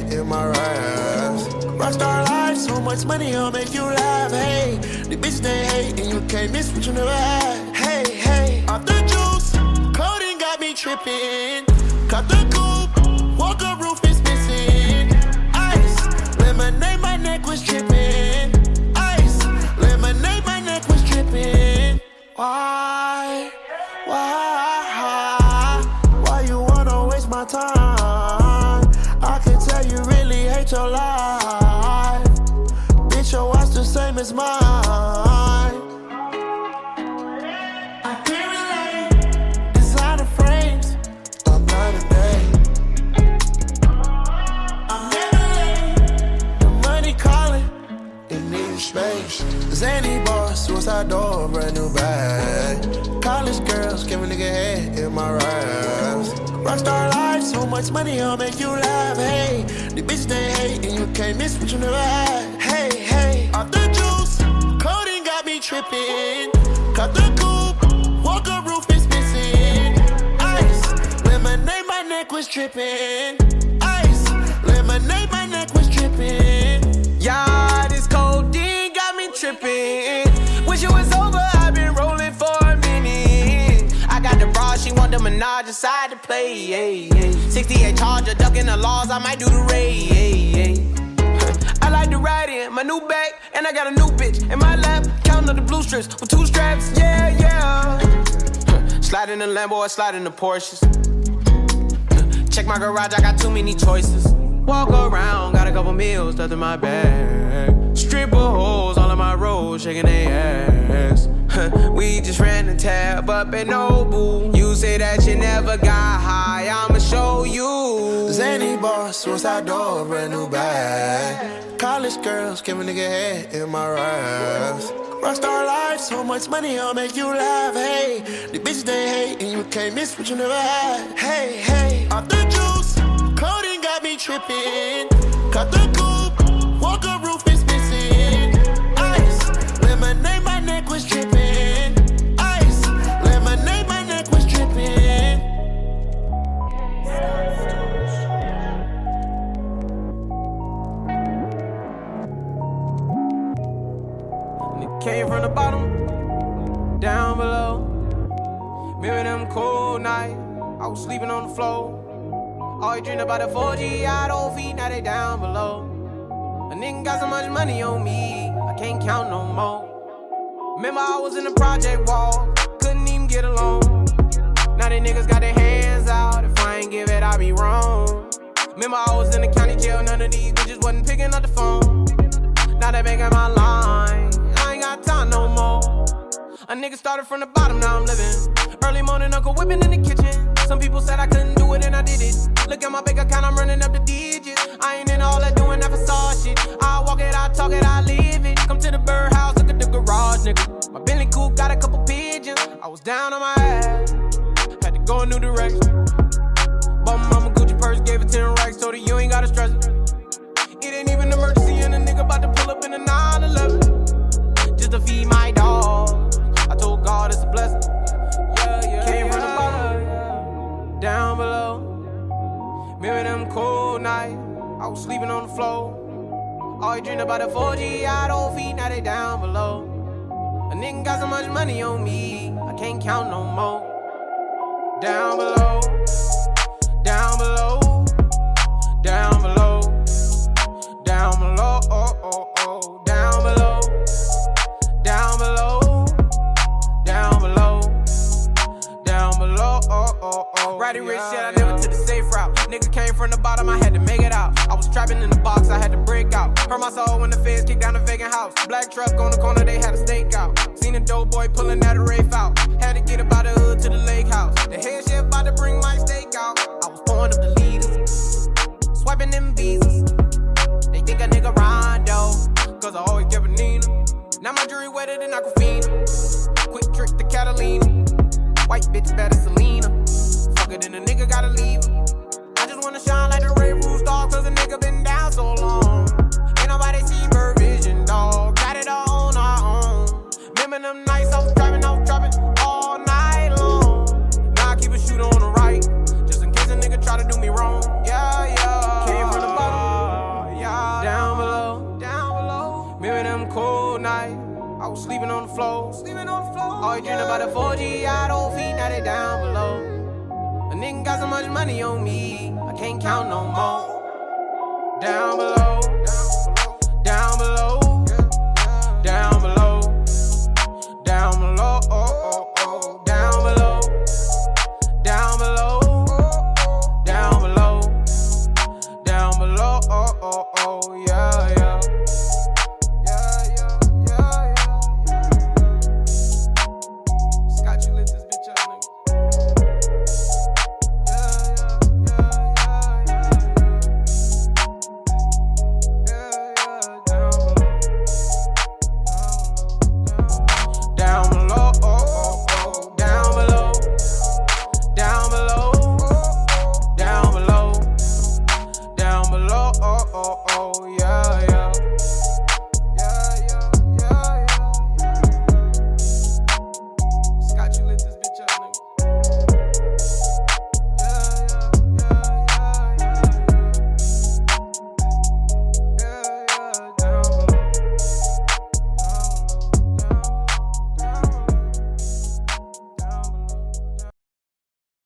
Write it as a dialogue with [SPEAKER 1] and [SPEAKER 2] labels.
[SPEAKER 1] head in my raps. Rockstar life, so much money, I'll make you laugh. Hey, the bitch they hate, and you can't miss what you never had. Hey, hey, off the juice, clothing got me tripping. Cut the coupe, walker roof is missing. Ice, lemonade, my neck was tripping. Ice, lemonade, my neck was tripping. Why you wanna waste my time? I can tell you really hate your life. Bitch, your watch the same as mine. I can't relate. Designer frames, I'm not a day. I'm never late. The money calling, it needs space. Zany boss, suicide door, brand new bag. College girls, give a nigga head in my raps. Rockstar life, so much money, I'll make you laugh. Hey, the bitch they hate, and you can't miss what you never had. Hey, hey, off the juice, clothing got me tripping. Cut the coupe, walker roof is missing. Ice, lemonade, my neck was tripping. Ice, lemonade, my neck was tripping.
[SPEAKER 2] Yeah, this codeine got me tripping. Wish it was over, I've been rolling for a minute. I got the bra, she want the menage inside to play. 68 Charger, ducking the laws, I might do the raid. I like to ride in my new bag, and I got a new bitch in my lap. Counting up the blue strips with 2 straps, yeah. Slide in the Lambo or slide in the Porsches. Check my garage, I got too many choices. Walk around, got a couple meals stuffed in my bag. Stripper hoes all in my road, shaking their ass. We just ran the tab up at Nobu. You say that you never got high, I'ma show you.
[SPEAKER 1] Zany boss, suicide door, brand new bag. College girls, give a nigga head in my raps. Rockstar life, so much money, I'll make you laugh. Hey, the bitch they hate, and you can't miss what you never had. Hey, hey, off the juice, clothing got me tripping. Cut the coupe, walker roof is missing. Ice, lemonade, my neck was tripping. Ice, lemonade, my neck was tripping.
[SPEAKER 2] Came from the bottom, down below. Remember them cold nights, I was sleeping on the floor. Always dreamed about the 4G, I don't feed, now they down below. A nigga got so much money on me, I can't count no more. Remember I was in the project wall, couldn't even get along. Now they niggas got their hands out, if I ain't give it, I be wrong. Remember I was in the county jail, none of these bitches wasn't picking up the phone. Now they making my line, I ain't got time no more. A nigga started from the bottom, now I'm living. Early morning, Uncle whipping in the kitchen. Some people said I couldn't do it and I did it. Look at my bank account, I'm running up the digits. I ain't in all that doing that facade shit. I walk it, I talk it, I live it. Come to the birdhouse, look at the garage, nigga. My Bentley coupe got a couple pigeons. I was down on my ass, had to go a new direction. Bought my mama Gucci purse, gave her 10 racks, told her you ain't gotta stress it. It ain't even an emergency and a nigga about to pull up in a 911 just to feed my dog. I told God it's a blessing. Yeah. Came from the bottom, down below. Remember them cold nights, I was sleeping on the floor. Always dreamed about the 4G, I don't feed, now they down below. A nigga got so much money on me, I can't count no more. Down below, down below, down below, down below, down below, down below, down below, down below. Righty rich shit, I never took the safe route. Nigga came from the bottom, I had to make it out. I was trapping in the box, I had to break out. Hurt my soul when the feds kicked down the vacant house. Black truck on the corner, they had a stakeout. Seen a dope boy pulling out a Rafe out. Had to get about the hood to the lake house. The head chef about to bring my steak out. I was pouring up the leaders, swiping them visas. They think a nigga Rondo, cause I always kept a Nina. Now my jewelry wetter than Aquafina. Quick trick to Catalina. White bitch better Selena. Fuck it, then a nigga gotta leave her. I just wanna shine like the Ray Roof star, cause a nigga been down so long. Ain't nobody see bird vision, dog. Got it all on our own. Remember them nights I was driving all night long. Now I keep a shooter on the right, just in case a nigga try to do me wrong. Yeah. Came from the bottom. was sleeping on the floor. All you dream about the 4G, I don't feed, now they down below. A nigga got so much money on me, I can't count no more. Down below, down below, down below, down below, oh, oh, oh, down below, down below, down below, down below, oh, oh, oh, yeah, yeah. Yeah, yeah, yeah, yeah, yeah. Scott, you lit this bitch up, nigga. Oh, yeah.